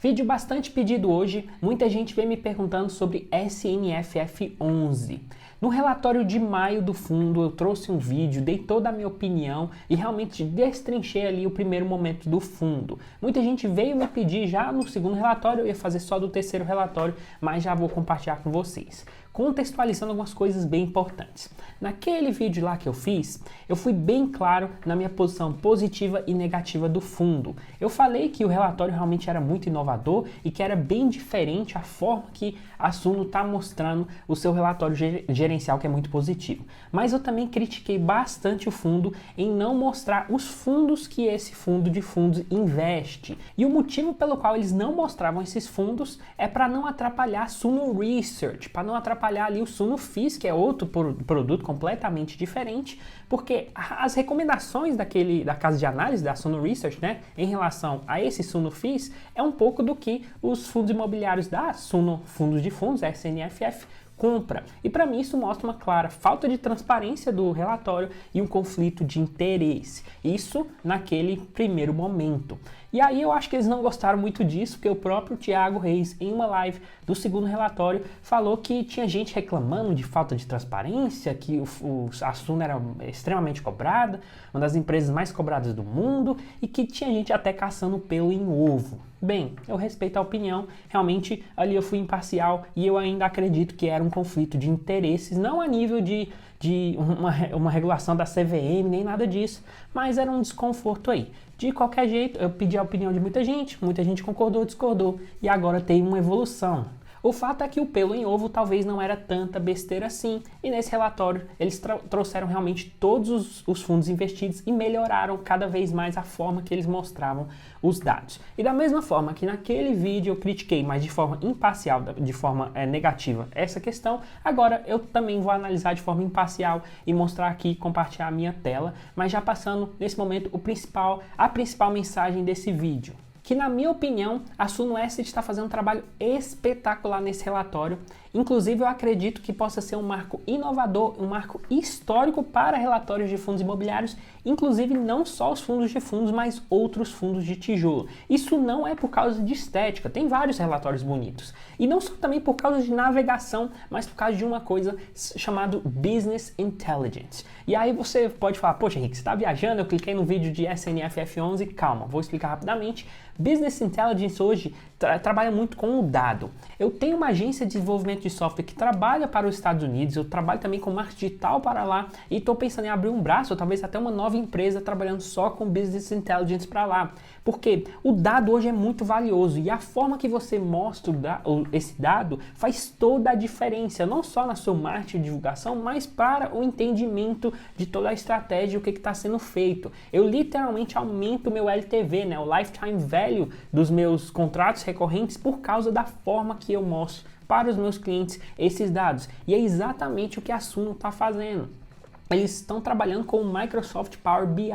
Vídeo bastante pedido hoje, muita gente vem me perguntando sobre SNFF11. No relatório de maio do fundo eu trouxe um vídeo, dei toda a minha opinião e realmente destrinchei ali o primeiro momento do fundo. Muita gente veio me pedir já no segundo relatório, eu ia fazer só do terceiro relatório, mas já vou compartilhar com vocês. Contextualizando algumas coisas bem importantes. Naquele vídeo lá que eu fiz, eu fui bem claro na minha posição positiva e negativa do fundo. Eu falei que o relatório realmente era muito inovador e que era bem diferente a forma que a Suno está mostrando o seu relatório gerencial, que é muito positivo. Mas eu também critiquei bastante o fundo em não mostrar os fundos que esse fundo de fundos investe. E o motivo pelo qual eles não mostravam esses fundos é para não atrapalhar a Suno Research, para não atrapalhar ali o Suno FIS, que é outro produto completamente diferente, porque as recomendações da casa de análise da Suno Research, né, em relação a esse Suno FIS, é um pouco do que os fundos imobiliários da Suno Fundos de Fundos, SNFF, compra. E para mim isso mostra uma clara falta de transparência do relatório e um conflito de interesse. Isso naquele primeiro momento. E aí eu acho que eles não gostaram muito disso, porque o próprio Thiago Reis, em uma live do segundo relatório, falou que tinha gente reclamando de falta de transparência, que a Suno era extremamente cobrada, uma das empresas mais cobradas do mundo, e que tinha gente até caçando pelo em ovo. Bem, eu respeito a opinião, realmente ali eu fui imparcial e eu ainda acredito que era um conflito de interesses, não a nível de uma regulação da CVM, nem nada disso, mas era um desconforto aí. De qualquer jeito, eu pedi a opinião de muita gente concordou, discordou, e agora tem uma evolução. O fato é que o pelo em ovo talvez não era tanta besteira assim, e nesse relatório eles trouxeram realmente todos os fundos investidos e melhoraram cada vez mais a forma que eles mostravam os dados. E da mesma forma que naquele vídeo eu critiquei, mas de forma imparcial, de forma negativa, essa questão, agora eu também vou analisar de forma imparcial e mostrar aqui, compartilhar a minha tela, mas já passando nesse momento a principal mensagem desse vídeo. Que na minha opinião, a Suno Asset está fazendo um trabalho espetacular nesse relatório. Inclusive eu acredito que possa ser um marco inovador, um marco histórico para relatórios de fundos imobiliários, inclusive não só os fundos de fundos, mas outros fundos de tijolo. Isso não é por causa de estética, tem vários relatórios bonitos. E não só também por causa de navegação, mas por causa de uma coisa chamada Business Intelligence. E aí você pode falar, poxa Henrique, você está viajando, eu cliquei no vídeo de SNFF11, calma, vou explicar rapidamente. Business Intelligence hoje trabalha muito com o dado. Eu tenho uma agência de desenvolvimento de software que trabalha para os Estados Unidos, eu trabalho também com marketing digital para lá e estou pensando em abrir um braço, ou talvez até uma nova empresa trabalhando só com Business Intelligence para lá. Porque o dado hoje é muito valioso e a forma que você mostra esse dado faz toda a diferença, não só na sua marketing e divulgação, mas para o entendimento de toda a estratégia e o que está sendo feito. Eu literalmente aumento o meu LTV, né, o Lifetime Value dos meus contratos recorrentes por causa da forma que eu mostro para os meus clientes esses dados. E é exatamente o que a Suno está fazendo. Eles estão trabalhando com o Microsoft Power BI,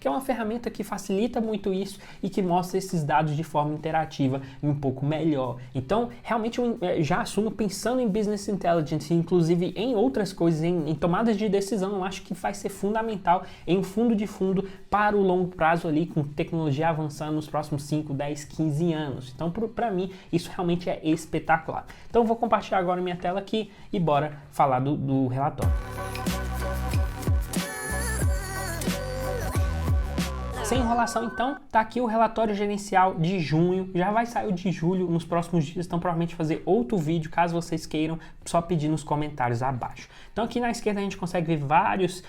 que é uma ferramenta que facilita muito isso e que mostra esses dados de forma interativa e um pouco melhor. Então, realmente, eu já assumo pensando em Business Intelligence, inclusive em outras coisas, em tomadas de decisão, eu acho que vai ser fundamental em fundo de fundo para o longo prazo ali, com tecnologia avançando nos próximos 5, 10, 15 anos. Então, para mim, isso realmente é espetacular. Então, eu vou compartilhar agora minha tela aqui e bora falar do relatório. Sem enrolação, então, tá aqui o relatório gerencial de junho, já vai sair o de julho nos próximos dias, então provavelmente fazer outro vídeo, caso vocês queiram, só pedir nos comentários abaixo. Então aqui na esquerda a gente consegue ver vários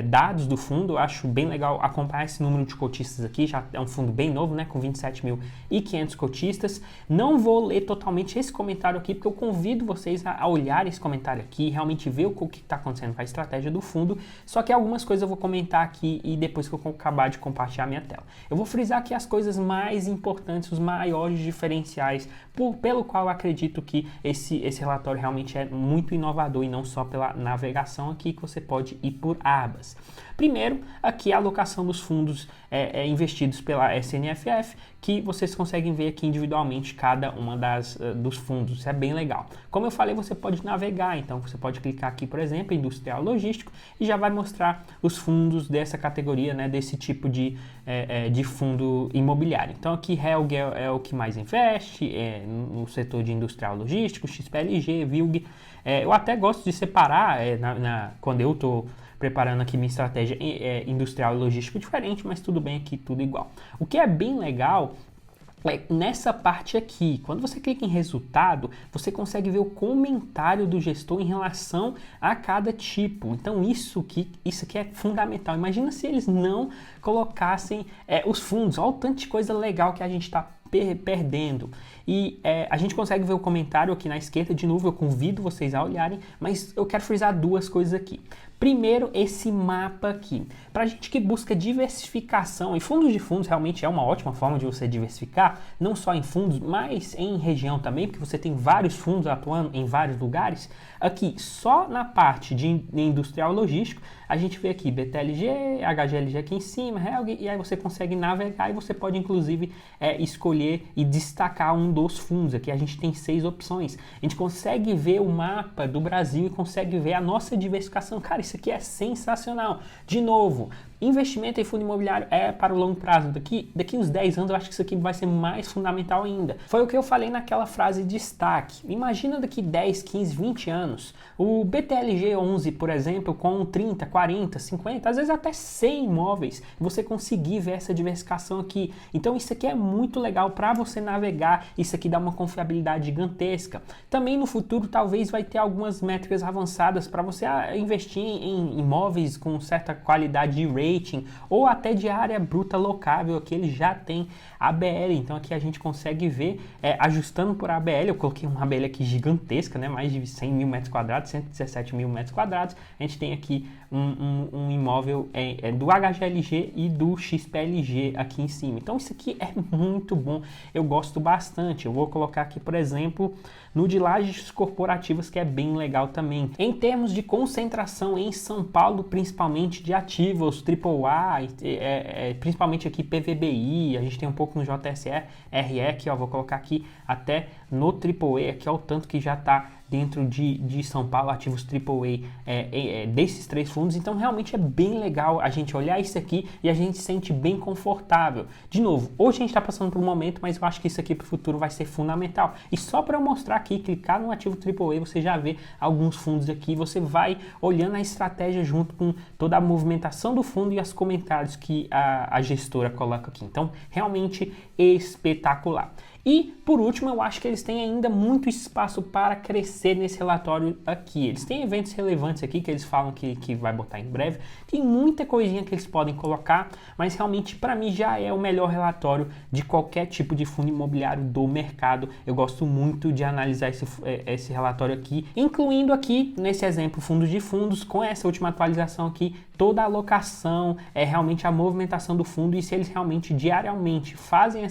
dados do fundo, eu acho bem legal acompanhar esse número de cotistas aqui, já é um fundo bem novo, né, com 27.500 cotistas. Não vou ler totalmente esse comentário aqui, porque eu convido vocês a olhar esse comentário aqui, realmente ver o que está acontecendo com a estratégia do fundo, só que algumas coisas eu vou comentar aqui e depois que eu acabar de compartilhar minha tela. Eu vou frisar aqui as coisas mais importantes, os maiores diferenciais, pelo qual eu acredito que esse relatório realmente é muito inovador e não só pela navegação aqui, que você pode ir por abas. Primeiro, aqui a alocação dos fundos investidos pela SNFF, que vocês conseguem ver aqui individualmente cada uma dos fundos. Isso é bem legal. Como eu falei, você pode navegar, então você pode clicar aqui, por exemplo, industrial logístico, e já vai mostrar os fundos dessa categoria, né, desse tipo de de fundo imobiliário. Então aqui Helg é o que mais investe no setor de industrial logístico, XPLG, VILG. Eu até gosto de separar quando eu estou preparando aqui minha estratégia industrial e logístico diferente, mas tudo bem aqui, tudo igual. O que é bem legal nessa parte aqui, quando você clica em resultado, você consegue ver o comentário do gestor em relação a cada tipo. Então isso aqui é fundamental. Imagina se eles não colocassem os fundos. Olha o tanto de coisa legal que a gente está perdendo. E a gente consegue ver o comentário aqui na esquerda. De novo, eu convido vocês a olharem, mas eu quero frisar duas coisas aqui. Primeiro, esse mapa aqui. Para a gente que busca diversificação, e fundos de fundos realmente é uma ótima forma de você diversificar, não só em fundos, mas em região também, porque você tem vários fundos atuando em vários lugares. Aqui, só na parte de industrial logístico, a gente vê aqui BTLG, HGLG aqui em cima, Helg, e aí você consegue navegar e você pode inclusive escolher e destacar um dos fundos. Aqui a gente tem 6 opções. A gente consegue ver o mapa do Brasil e consegue ver a nossa diversificação. Cara, isso aqui é sensacional. De novo, investimento em fundo imobiliário é para o longo prazo. Daqui uns 10 anos eu acho que isso aqui vai ser mais fundamental ainda. Foi o que eu falei naquela frase de destaque. Imagina daqui 10, 15, 20 anos, o BTLG 11, por exemplo, com 30, 40, 50, às vezes até 100 imóveis, você conseguir ver essa diversificação aqui. Então isso aqui é muito legal para você navegar, isso aqui dá uma confiabilidade gigantesca. Também no futuro talvez vai ter algumas métricas avançadas para você investir em imóveis com certa qualidade de rating ou até de área bruta locável. Aqui ele já tem ABL, então aqui a gente consegue ver ajustando por ABL. Eu coloquei uma ABL aqui gigantesca, né? Mais de 100 mil metros quadrados, 117 mil metros quadrados. A gente tem aqui um imóvel do HGLG e do XPLG aqui em cima. Então isso aqui é muito bom, eu gosto bastante. Eu vou colocar aqui, por exemplo, no de lajes corporativas, que é bem legal também. Em termos de concentração em São Paulo, principalmente de ativos AAA, principalmente aqui PVBI, a gente tem um pouco no JSE, RE, aqui ó, vou colocar aqui até no AAA, aqui ó, o tanto que já está dentro de São Paulo, ativos AAA desses 3 fundos. Então realmente é bem legal a gente olhar isso aqui e a gente se sente bem confortável. De novo, hoje a gente está passando por um momento, mas eu acho que isso aqui para o futuro vai ser fundamental. E só para eu mostrar aqui, clicar no ativo AAA, você já vê alguns fundos aqui, você vai olhando a estratégia junto com toda a movimentação do fundo e os comentários que a gestora coloca aqui. Então realmente espetacular. E, por último, eu acho que eles têm ainda muito espaço para crescer nesse relatório aqui. Eles têm eventos relevantes aqui que eles falam que vai botar em breve. Tem muita coisinha que eles podem colocar, mas realmente, para mim, já é o melhor relatório de qualquer tipo de fundo imobiliário do mercado. Eu gosto muito de analisar esse relatório aqui, incluindo aqui, nesse exemplo, fundos de fundos, com essa última atualização aqui, toda a alocação, realmente a movimentação do fundo e se eles realmente diariamente fazem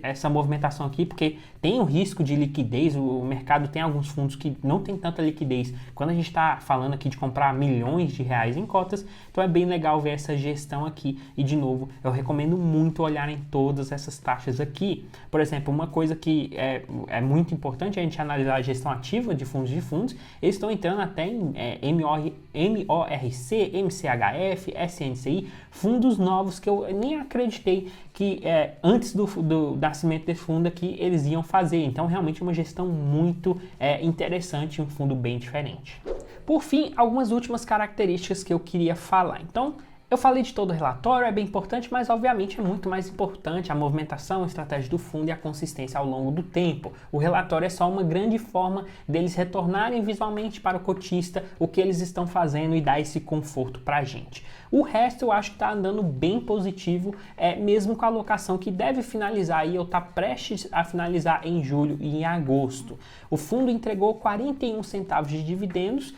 essa movimentação aqui, porque tem o risco de liquidez. O mercado tem alguns fundos que não tem tanta liquidez quando a gente está falando aqui de comprar milhões de reais em cotas. Então é bem legal ver essa gestão aqui e, de novo, eu recomendo muito olhar em todas essas taxas aqui. Por exemplo, uma coisa que é muito importante é a gente analisar a gestão ativa de fundos. Eles estão entrando até em MORC, MCHF, SNCI, fundos novos que eu nem acreditei que antes do nascimento desse fundo aqui eles iam fazer. Então realmente é uma gestão muito interessante, um fundo bem diferente. Por fim, algumas últimas características que eu queria falar. Então, eu falei de todo o relatório, é bem importante, mas obviamente é muito mais importante a movimentação, a estratégia do fundo e a consistência ao longo do tempo. O relatório é só uma grande forma deles retornarem visualmente para o cotista o que eles estão fazendo e dar esse conforto para a gente. O resto eu acho que está andando bem positivo, mesmo com a alocação que deve finalizar aí, ou está prestes a finalizar em julho e em agosto. O fundo entregou 41 centavos de dividendos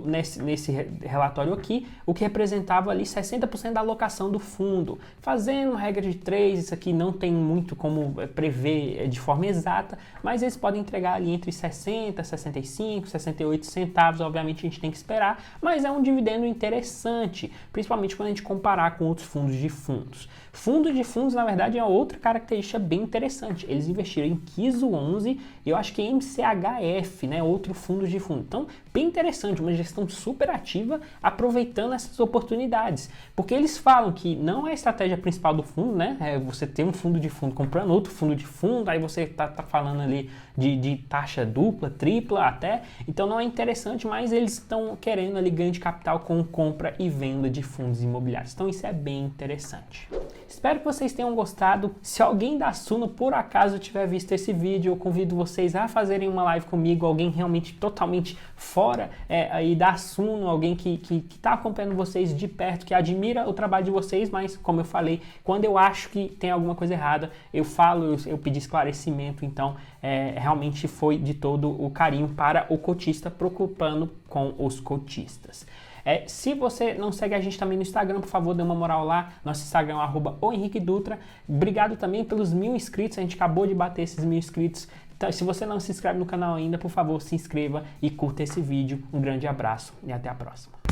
nesse relatório aqui, o que representava ali 60% da alocação do fundo. Fazendo regra de 3, isso aqui não tem muito como prever de forma exata, mas eles podem entregar ali entre 60, 65, 68 centavos. Obviamente a gente tem que esperar, mas é um dividendo interessante, principalmente principalmente quando a gente comparar com outros fundos de fundos. Fundo de fundos, na verdade, é outra característica bem interessante. Eles investiram em KISO 11 e eu acho que MCHF, né, outro fundo de fundo. Então, bem interessante, uma gestão super ativa, aproveitando essas oportunidades. Porque eles falam que não é a estratégia principal do fundo, né, é você ter um fundo de fundo comprando outro fundo de fundo, aí você tá falando ali de taxa dupla, tripla até, então não é interessante, mas eles estão querendo ali ganho de capital com compra e venda de fundos imobiliários. Então isso é bem interessante. Espero que vocês tenham gostado. Se alguém da Suno por acaso tiver visto esse vídeo, eu convido vocês a fazerem uma live comigo, alguém realmente totalmente fora aí da Suno, alguém que está acompanhando vocês de perto, que admira o trabalho de vocês, mas como eu falei, quando eu acho que tem alguma coisa errada, eu falo, eu pedi esclarecimento, então realmente foi de todo o carinho para o cotista, preocupando com os cotistas. Se você não segue a gente também no Instagram, por favor, dê uma moral lá. Nosso Instagram é @ohenriquedutra. Obrigado também pelos 1000 inscritos. A gente acabou de bater esses 1000 inscritos. Então, se você não se inscreve no canal ainda, por favor, se inscreva e curta esse vídeo. Um grande abraço e até a próxima.